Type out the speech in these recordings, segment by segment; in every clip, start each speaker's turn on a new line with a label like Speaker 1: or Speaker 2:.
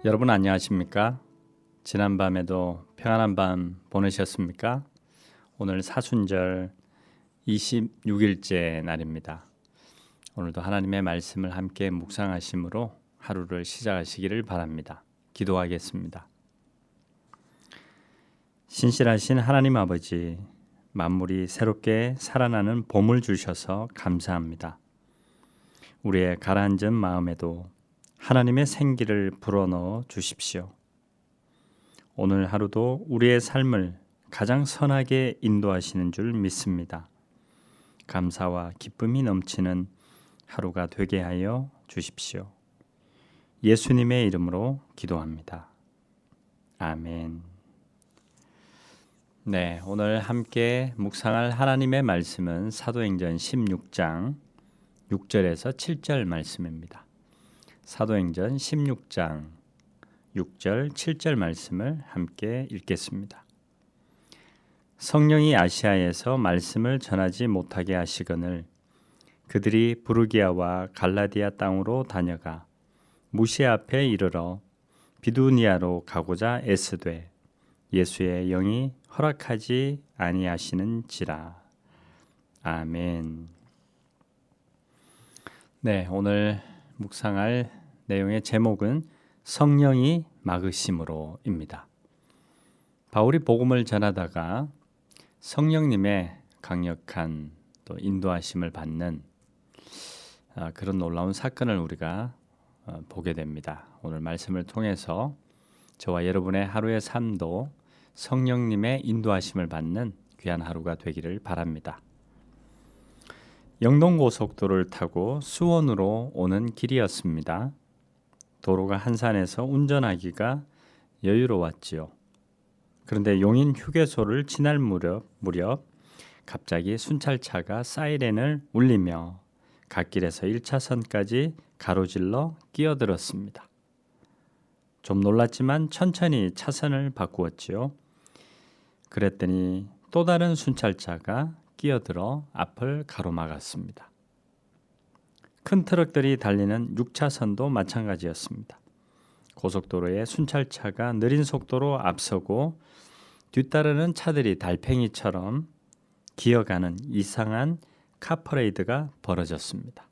Speaker 1: 여러분 안녕하십니까? 지난밤에도 평안한 밤 보내셨습니까? 오늘 사순절 26일째 날입니다. 오늘도 하나님의 말씀을 함께 묵상하심으로 하루를 시작하시기를 바랍니다. 기도하겠습니다. 신실하신 하나님 아버지, 만물이 새롭게 살아나는 봄을 주셔서 감사합니다. 우리의 가라앉은 마음에도 하나님의 생기를 불어넣어 주십시오. 오늘 하루도 우리의 삶을 가장 선하게 인도하시는 줄 믿습니다. 감사와 기쁨이 넘치는 하루가 되게 하여 주십시오. 예수님의 이름으로 기도합니다. 아멘. 네, 오늘 함께 묵상할 하나님의 말씀은 사도행전 16장 6절에서 7절 말씀입니다. 사도행전 16장 6절 7절 말씀을 함께 읽겠습니다. 성령이 아시아에서 말씀을 전하지 못하게 하시거늘 그들이 부르기아와 갈라디아 땅으로 다녀가 무시아 앞에 이르러 비두니아로 가고자 애쓰되 예수의 영이 허락하지 아니하시는지라. 아멘. 네, 오늘 묵상할 내용의 제목은 성령이 막으심으로입니다. 바울이 복음을 전하다가 성령님의 강력한 또 인도하심을 받는 그런 놀라운 사건을 우리가 보게 됩니다. 오늘 말씀을 통해서 저와 여러분의 하루의 삶도 성령님의 인도하심을 받는 귀한 하루가 되기를 바랍니다. 영동고속도로를 타고 수원으로 오는 길이었습니다. 도로가 한산해서 운전하기가 여유로웠지요. 그런데 용인 휴게소를 지날 무렵 갑자기 순찰차가 사이렌을 울리며 갓길에서 1차선까지 가로질러 끼어들었습니다. 좀 놀랐지만 천천히 차선을 바꾸었지요. 그랬더니 또 다른 순찰차가 끼어들어 앞을 가로막았습니다. 큰 트럭들이 달리는 6차선도 마찬가지였습니다. 고속도로에 순찰차가 느린 속도로 앞서고 뒤따르는 차들이 달팽이처럼 기어가는 이상한 카퍼레이드가 벌어졌습니다.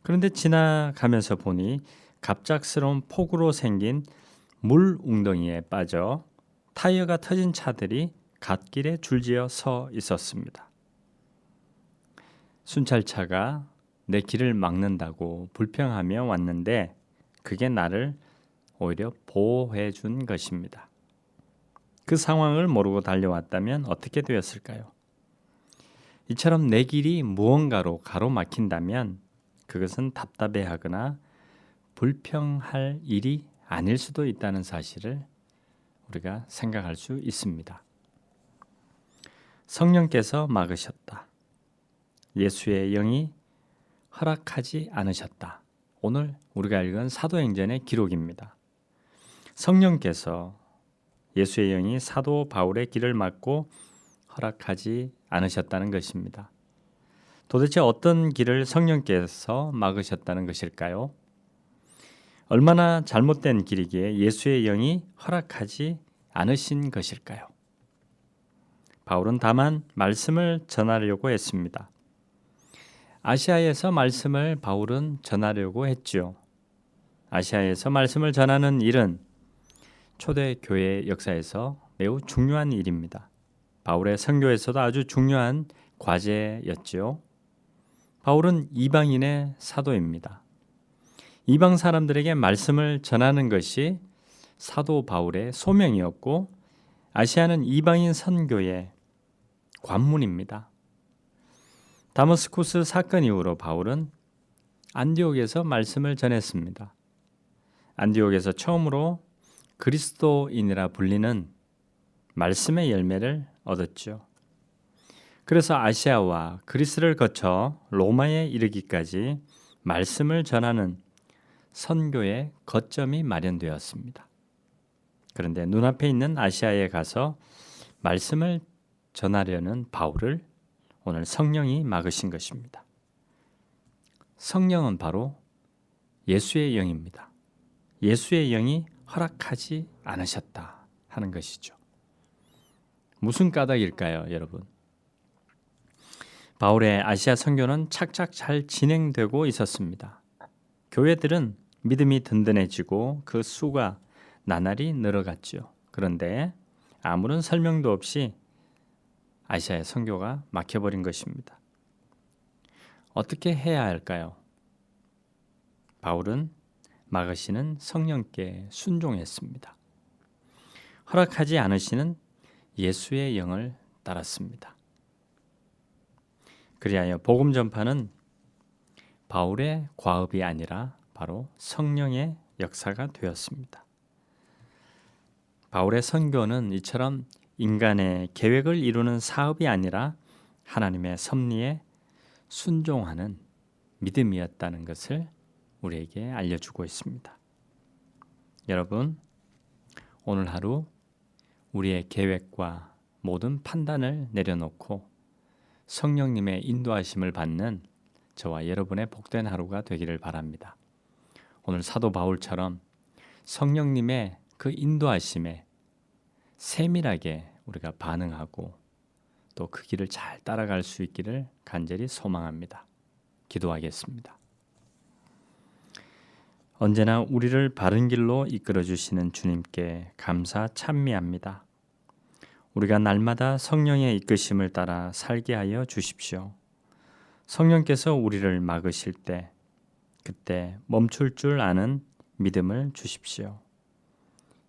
Speaker 1: 그런데 지나가면서 보니 갑작스러운 폭우로 생긴 물 웅덩이에 빠져 타이어가 터진 차들이 갓길에 줄지어 서 있었습니다. 순찰차가 내 길을 막는다고 불평하며 왔는데 그게 나를 오히려 보호해 준 것입니다. 그 상황을 모르고 달려왔다면 어떻게 되었을까요? 이처럼 내 길이 무언가로 가로막힌다면 그것은 답답해하거나 불평할 일이 아닐 수도 있다는 사실을 우리가 생각할 수 있습니다. 성령께서 막으셨다. 예수의 영이 허락하지 않으셨다. 오늘 우리가 읽은 사도행전의 기록입니다. 성령께서 예수의 영이 사도 바울의 길을 막고 허락하지 않으셨다는 것입니다. 도대체 어떤 길을 성령께서 막으셨다는 것일까요? 얼마나 잘못된 길이기에 예수의 영이 허락하지 않으신 것일까요? 바울은 다만 말씀을 전하려고 했습니다. 아시아에서 말씀을 바울은 전하려고 했지요. 아시아에서 말씀을 전하는 일은 초대교회 역사에서 매우 중요한 일입니다. 바울의 선교에서도 아주 중요한 과제였지요. 바울은 이방인의 사도입니다. 이방 사람들에게 말씀을 전하는 것이 사도 바울의 소명이었고 아시아는 이방인 선교의 관문입니다. 다마스쿠스 사건 이후로 바울은 안디옥에서 말씀을 전했습니다. 안디옥에서 처음으로 그리스도인이라 불리는 말씀의 열매를 얻었죠. 그래서 아시아와 그리스를 거쳐 로마에 이르기까지 말씀을 전하는 선교의 거점이 마련되었습니다. 그런데 눈앞에 있는 아시아에 가서 말씀을 전하려는 바울을 오늘 성령이 막으신 것입니다. 성령은 바로 예수의 영입니다. 예수의 영이 허락하지 않으셨다 하는 것이죠. 무슨 까닭일까요, 여러분? 바울의 아시아 선교는 착착 잘 진행되고 있었습니다. 교회들은 믿음이 든든해지고 그 수가 나날이 늘어갔죠. 그런데 아무런 설명도 없이 아시아의 선교가 막혀버린 것입니다. 어떻게 해야 할까요? 바울은 막으시는 성령께 순종했습니다. 허락하지 않으시는 예수의 영을 따랐습니다. 그리하여 복음 전파는 바울의 과업이 아니라 바로 성령의 역사가 되었습니다. 바울의 선교는 이처럼 인간의 계획을 이루는 사업이 아니라 하나님의 섭리에 순종하는 믿음이었다는 것을 우리에게 알려주고 있습니다. 여러분, 오늘 하루 우리의 계획과 모든 판단을 내려놓고 성령님의 인도하심을 받는 저와 여러분의 복된 하루가 되기를 바랍니다. 오늘 사도 바울처럼 성령님의 그 인도하심에 세밀하게 우리가 반응하고 또 그 길을 잘 따라갈 수 있기를 간절히 소망합니다. 기도하겠습니다. 언제나 우리를 바른 길로 이끌어 주시는 주님께 감사 찬미합니다. 우리가 날마다 성령의 이끄심을 따라 살게 하여 주십시오. 성령께서 우리를 막으실 때 그때 멈출 줄 아는 믿음을 주십시오.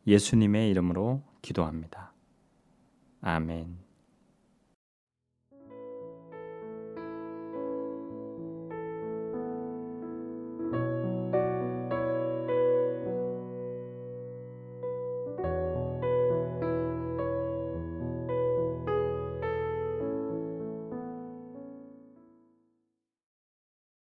Speaker 1: 예수님의 이름으로 기도합니다. 아멘.